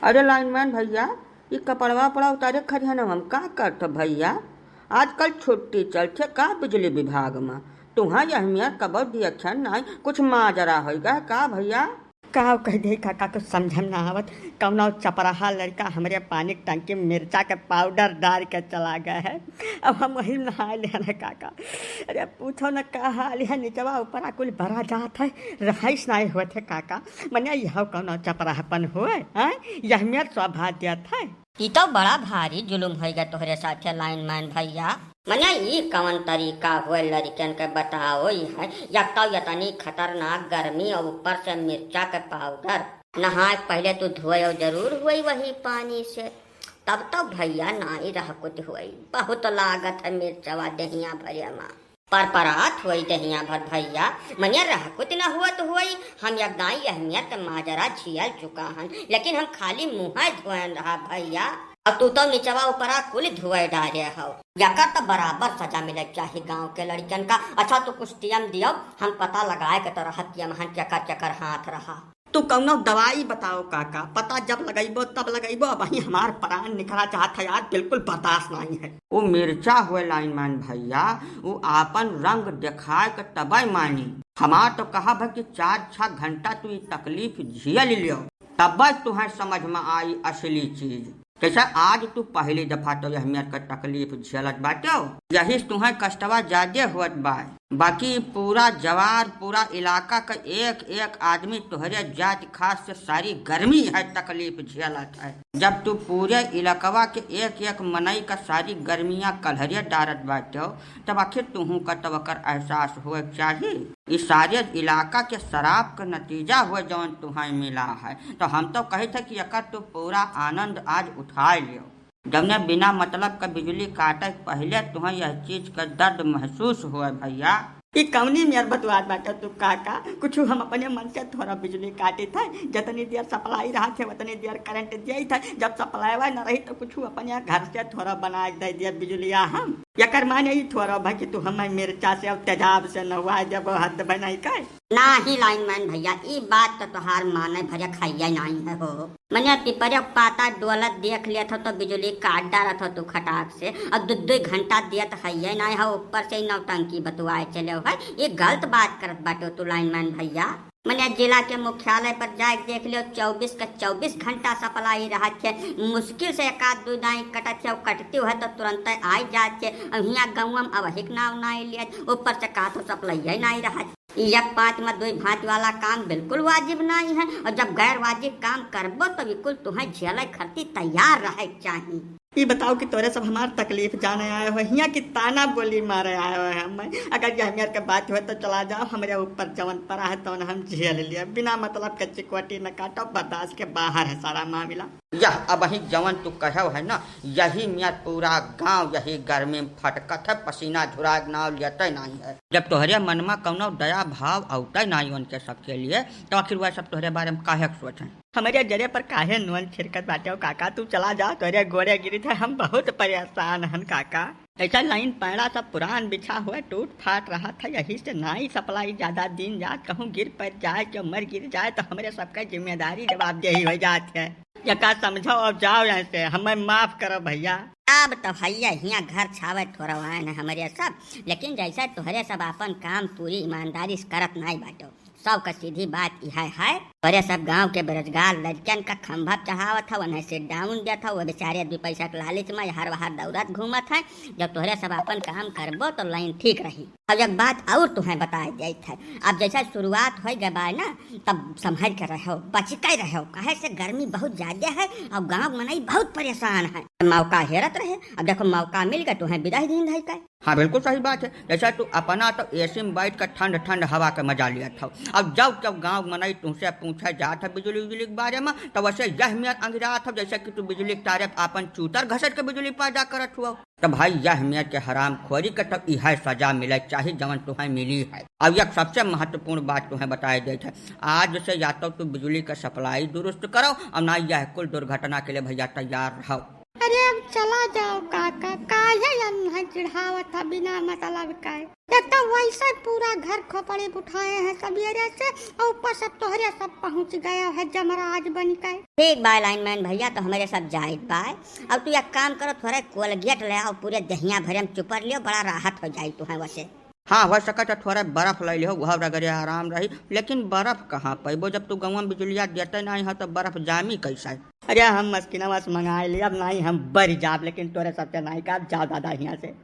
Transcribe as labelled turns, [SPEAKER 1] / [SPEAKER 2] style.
[SPEAKER 1] अरे लाइनमैन भैया, ये कपड़वा उपड़ा उतारे खरिहन हम का करत भैया। आजकल छुट्टी चलथे का बिजली विभाग में। तुहा अहमियत कबर दियन नहीं कुछ माजरा होगा का भैया।
[SPEAKER 2] का कह दे काका कुछ समझ ना आवत। कौनो चपराहा लड़का हमरे पानी की टंकी में मिर्चा के पाउडर डाल के चला गया है। अब हम वही नहा लिया काका। अरे पूछो न का हाल है, नीचवा ऊपर कुल भरा जात है, रहाइश नहीं हुए थे काका। मने यह कौनो चपराहपन हुए है, यह मेरा सौभाग्य था।
[SPEAKER 3] ई तो बड़ा भारी जुलुम होगा तोहरे साथे लाइनमैन भैया। मने ई कौन तरीका हुए लड़कन के बताओ। ई है एक तो इतनी खतरनाक गर्मी और ऊपर से मिर्चा के पाउडर। नहाए पहले तो धोए जरूर हुई वही पानी से, तब तो भैया नहीं रह कुछ हुई। बहुत लागत है मिर्चवा दहिया भरे माँ परपरात हुई दहिया भर भैया। मनिया रह कुछ न हुआ तो हुई। हम एक दाई अहमियत माजरा झियल चुका हन, लेकिन हम खाली मुँह धोए रहा भैया। अब तू तो नीचवा ऊपरा कुल धुए डाले हो। यकर तो बराबर सजा मिले चाहिए गांव के लड़कन का। अच्छा तो कुछ टियम दियो, हम पता लगाए के तो रहत हम चकर चकर हाथ रहा।
[SPEAKER 2] तू कौनो दवाई बताओ काका, पता जब लगेबो तब लगेबो। वही हमार प्राण निकला चाहता यार, बिल्कुल बर्दाश्त नहीं है।
[SPEAKER 1] वो मिर्चा हुए लाइनमैन भैया, वो आपन रंग दिखाए के तबे मानी। हमार तो कहा भाई कि 4-6 घंटा तू ये तकलीफ झेल लियो, तब तुम्हें समझ में आई असली चीज। कैसा आज तू पहली दफा तो अहमियत का तकलीफ झेलत बाटो, यही तुम्हें कष्टवा ज्यादा हुआ बा। बाकी पूरा जवार पूरा इलाका का एक एक आदमी तुहरे जात खास से सारी गर्मी है तकलीफ झेलत है। जब तू पूरे इलाकवा के एक एक मनई का सारी गर्मियां कलहरिया डारत बाटो, तब आखिर तुहू का तवकर एहसास हुए चाहिए। इस सारे इलाका के शराब का नतीजा हुए जौन तुम्हें मिला है, तो हम तो कहे थे कि अकर तू पूरा आनंद आज उठा लियो। जबने बिना मतलब का बिजली काटे पहले तुम्हें यह चीज का दर्द महसूस हुआ भैया।
[SPEAKER 2] ये कौनी मेर बतवाद बाटा तू काका। कुछ हम अपने मन से थोड़ा बिजली काटे थे, जितनी देर सप्लाई रहा थे उतनी देर करंट दिया था। जब सप्लाई न रही तो कुछ अपने घर से थोड़ा बना दे दिया बिजलिया। हम यकर माने ही थोड़ा भाई कि तू हमें मिर्चा से अब तेजाब से न हुआ जब हद बनाई का
[SPEAKER 3] नहीं लाइनमैन भैया, ई बात तो तुहार माने भरे खाइया नहीं है हो। मैंने पिपरे पाता डोलत देख लिया था तो बिजली काट डाला था तू खटाक से। अब 2 घंटा दिया तो है नहीं है, ऊपर से नौटंकी बतुआए चले है। ये गलत बात करत बाटो तू लाइनमैन भैया। मैंने जिला के मुख्यालय पर जाके देख लियो 24 का 24 घंटा सप्लाई रहा थे। मुश्किल से एक आध 2 दाई कटत थे, कटती है तो तुरंत आई जाते। यहाँ गाँव में अब हिक नाव नहीं लिया, ऊपर से कहा तो सप्लाई नहीं रहा। एक 5 में 2 भांत वाला काम बिल्कुल वाजिब नहीं है, और जब गैर वाजिब काम करबो तो बिल्कुल तुम्हें झेले खर्ची तैयार रहे चाहिए।
[SPEAKER 2] ये बताओ कि तोरे सब हमार तकलीफ जाने आए हो, यहाँ की ताना बोली मारे आए हो हमें। अगर यह मेरे के बात हो तो चला जाओ, हमारे ऊपर जवन पड़ा है तो हम झेल लिया। बिना मतलब के चिकवटी न काटो, बर्दाश्त के बाहर है सारा मामला।
[SPEAKER 1] यह अब ही जवन तू कहो है ना, यही मेरा पूरा गांव यही गर्मी में फटकत है, पसीना झुरा नाव लेते नहीं है। जब तोहरे मन में कौनो दया भाव औते नहीं उनके सबके लिए, तो आखिर वह सब तोहरे बारे में काहे सोचे।
[SPEAKER 2] हमारे जरे पर काहे नोन छिड़कत बाटे हो काका। तू चला जा, तोरे गोरे गिरी थे, हम बहुत परेशान हन काका। ऐसा लाइन पैड़ा सब पुरान बिछा हुआ टूट फाट रहा था, यही से नहीं सप्लाई ज्यादा दिन जात कहूँ गिर पर जाए कि मर गिर जाए तो हमारे सबका जिम्मेदारी जवाबदेही हो जाती है। यका समझो अब जाओ यहाँ से, हमें माफ करो भैया।
[SPEAKER 3] अब तो भैया यहाँ घर छावे थोड़ा न हमारे सब, लेकिन जैसा तुहरे सब अपन काम पूरी ईमानदारी से करत नहीं बाटो। सबका सीधी बात यह है, तोरे सब गांव के बेरोजगार लड़कन का खंभा चढ़ावत था, उन्हें सिट डाउन दिया था। वो बेचारे 2 पैसा के लालच में हर बाहर दौड़त घूमत है। जब तोहरे सब अपन काम करबो तो लाइन ठीक रही। अब एक बात और तुम्हें बताया जाता है, अब जैसा शुरुआत हो गए ना, तब संभल कर रहो, बच के रहो। कहे से गर्मी बहुत ज्यादा है और गाँव मनाई बहुत परेशान है। मौका हेरत रहे, अब देखो मौका मिल गया तुम्हें विदाई दिन है का।
[SPEAKER 1] हाँ बिल्कुल सही बात है। जैसा तू अपना तो एसी में बैठ कर ठंड ठंड हवा का मजा लिया था। अब जब गांव मनई तुमसे पूछा जात है बिजली के बारे में, तो वैसे यह मेर अंगिरा था जैसे कि तू बिजली के तारे अपन चूतर घसट के बिजली पैदा करत हुआ। तो भाई यह मेर के हराम खोरी के तब यह सजा मिले चाहिए जवन तुम्हें मिली है। अब यह सबसे महत्वपूर्ण बात तुम्हें बताई देते है, आज से या तो तू बिजली का सप्लाई दुरुस्त करो और ना यह कुल दुर्घटना के लिए भैया तैयार रहो।
[SPEAKER 2] अरे अब चला जाओ काका, काहे अन्ना चिढ़ावत था बिना मतलब का। एक तो वैसे पूरा घर खोपड़े उठाए हैं सवेरे से, और ऊपर से तोहरे सब पहुँच गया है जमराज बन के।
[SPEAKER 3] ठीक बा लाइनमैन भैया, तो हमारे सब जाहिर पाए। अब तू एक काम करो, थोड़ा कोलगेट ले आओ, पूरे दहिया भरे में चुपर लियो, बड़ा राहत हो जाए तुम्हें वैसे।
[SPEAKER 1] हाँ हो सका तो थोड़ा बर्फ ले लियो, घर अगर आराम रही। लेकिन बर्फ कहाँ पैबो, जब तू गाँव में बिजलिया देते नहीं है तो बर्फ जामी कैसे।
[SPEAKER 2] अरे हम मस्किना बस मंगा लिया, अब नहीं हम बढ़ जाब, लेकिन तोरे सबसे नहीं का जाओ दादा यहाँ से।